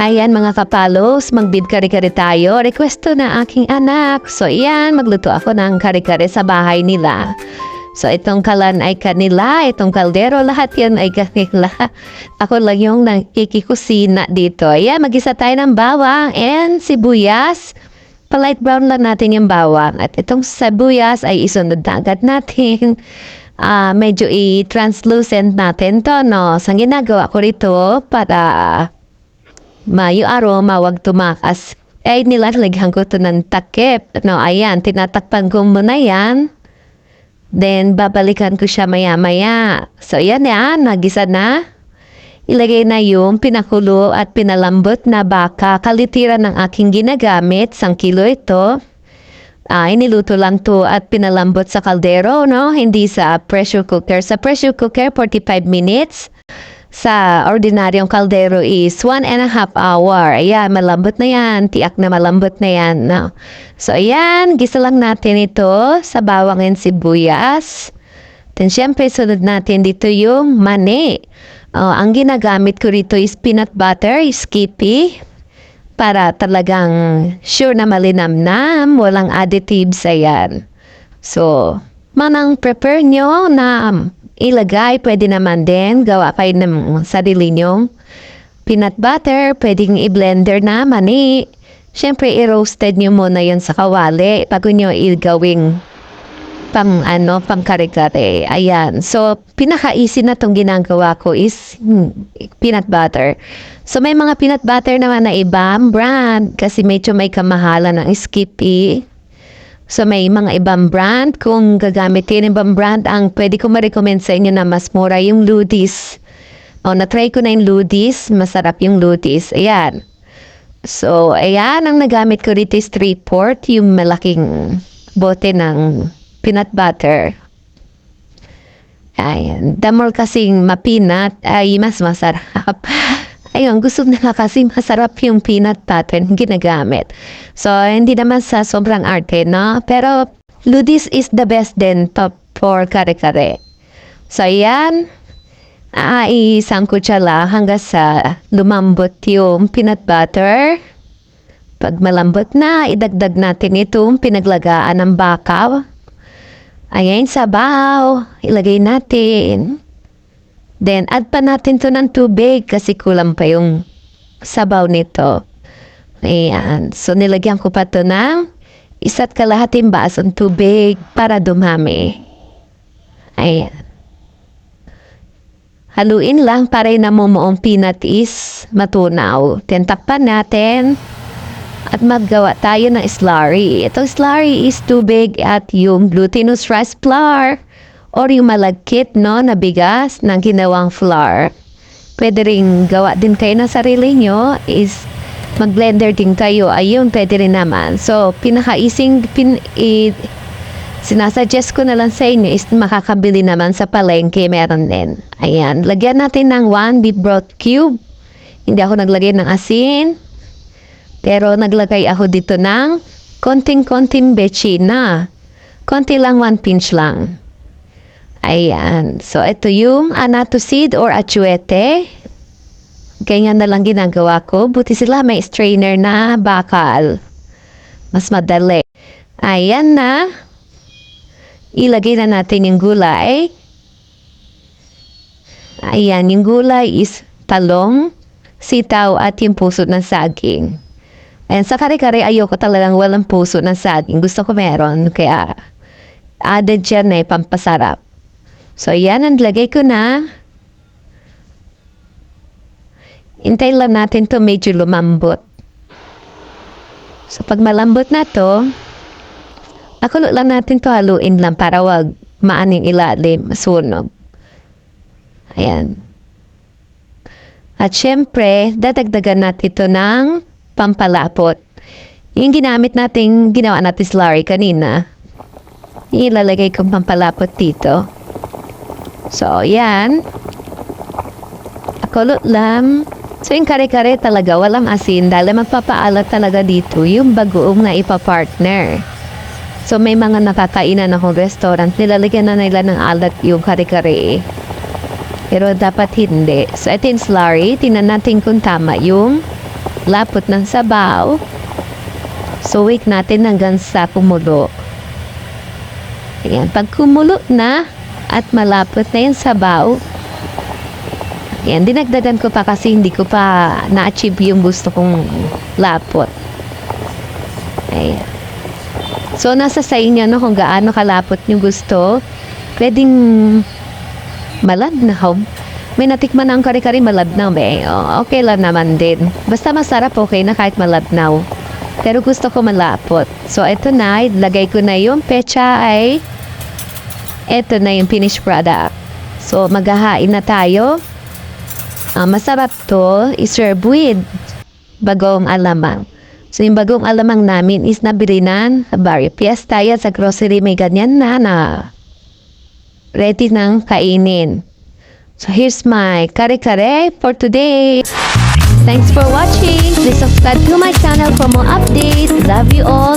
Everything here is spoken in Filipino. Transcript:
Ayan mga kapalos, magbib kare-kare tayo. Requesto na aking anak. So ayan, magluto ako ng kare-kare sa bahay nila. So itong kalan ay kanila, itong kaldero, lahat yan ay kanila. Ako lang yung ikikusina dito. Ayan, mag-isa tayo ng bawang and sibuyas. Pa-light brown lang natin yung bawang. At itong sibuyas ay isunod na agad natin. Medyo i-translucent natin to, no? So ang ginagawa ko rito para yung aroma wag tumakas. Ay nilalagyan ko to ng takip. No, ayan, tinatakpan ko muna yan. Then, babalikan ko siya maya-maya. So, yan yan, nagisa na. Ilagay na yung pinakulo at pinalambot na baka. Kalitiran ng aking ginagamit. 1 kilo ito. Iniluto lang to at pinalambot sa kaldero, no? Hindi sa pressure cooker. Sa pressure cooker, 45 minutes. Sa ordinaryong kaldero is 1.5 hour. Ayan, malambot na yan. Tiyak na malambot na yan. No? So, ayan, gisa lang natin ito sa bawang and sibuyas. Then, syempre, sunod natin dito yung mani. Ang ginagamit ko rito is peanut butter, Skippy. Para talagang sure na malinamnam, walang additives, ayan. So, manang prepare nyo na ilagay, pwede naman din, gawa kayo ng sarili nyong peanut butter, pwedeng i-blender na mani. Siyempre, i-roasted nyo muna yun sa kawali bago nyo i-gawing pang kare-kare. Ayan. So, pinaka-easy na tong ginagawa ko is peanut butter. So, may mga peanut butter naman na ibang brand kasi medyo may kamahalan ng Skippy. So, may mga ibang brand. Kung gagamitin ibang brand, ang pwede ko ma-recommend sa inyo na mas mura yung Ludis. Na-try ko na yung Ludis. Masarap yung Ludis. Ayan. So, ayan. Ang nagamit ko rito is 3/4. Yung malaking bote ng peanut butter. Ayan. The more kasing mapinat, ay mas masarap. Ayun, gusto nila kasi masarap yung peanut butter na ginagamit. So, hindi naman sa sobrang arte, no? Pero, Ludis is the best din for kare-kare. So, ayan. Isang kutsala hanggang sa lumambot yung peanut butter. Pag malambot na, idagdag natin itong pinaglagaan ng baka. Ayan, sabaw. Ilagay natin. Then, add pa natin to ng tubig kasi kulang pa yung sabaw nito. Ayan. So, nilagyan ko pa to ng 1.5 basong tubig para dumami. Ayan. Haluin lang para yung namumuong peanut is matunaw. Takpan natin at maggawa tayo ng slurry. Itong slurry is tubig at yung glutinous rice flour. Or yung malagkit, no, na bigas ng ginawang flour. Pwede rin gawa din kayo ng sarili nyo is mag-blender din kayo. Ayun, pwede rin naman. So, pinaka-easing sinasuggest ko na lang sa inyo is makakabili naman sa palengke, meron din. Ayan, lagyan natin ng 1 beef broth cube. Hindi ako naglagay ng asin. Pero naglagay ako dito ng konting-konting bechina. Konti lang, 1 pinch lang. Ayan. So, ito yung anato seed or atsuete. Ganyan na lang ginagawa ko. Buti sila may strainer na bakal. Mas madali. Ayan na. Ilagay na natin yung gulay. Ayan. Yung gulay is talong, sitaw, at yung puso ng saging. Ayan. Sa kare-kare, ayoko talagang walang puso ng saging. Gusto ko meron. Kaya, added dyan pampasarap. So, yan, ang lagay ko na. Hintayin lang natin to medyo lumambot. So, pag malambot na to, nakulo lang natin to, haluin lang para wag maaning ilalim, masunog. Ayan. At syempre, dadagdagan natin ito ng pampalapot. Yung ginawa natin slurry kanina, ilalagay ko pampalapot dito. So, yan. Kulot lang. So, yung kare-kare talaga, walang asin. Dahil magpapaalat talaga dito yung bagoong na ipapartner. So, may mga nakakainan akong restaurant. Nilalagyan na nila ng alat yung kare-kare. Pero dapat hindi. So, ito yung slurry. Tingnan natin kung tama yung lapot ng sabaw. So, wait natin hanggang sa kumulo. Ayan, pag kumulo na at malapot na yung sabaw, ayan, dinagdagan ko pa kasi hindi ko pa na-achieve yung gusto kong lapot. Ayan. So, nasa sa inyo no, kung gaano kalapot nyo gusto. Pwedeng malabnaw. May natikman na ang kare-kare malabnaw eh. Okay lang naman din. Basta masarap, okay na kahit malabnaw. Pero gusto ko malapot. So, ito na. Ilagay ko na yung pechay. Ito na yung finished product. So, maghahain na tayo. Masarap to. I-serve with bagong alamang. So, yung bagong alamang namin is nabilinan. Barrio Fiesta yan sa grocery. May ganyan na ready nang kainin. So, here's my kare-kare for today. Thanks for watching. Please subscribe to my channel for more updates. Love you all.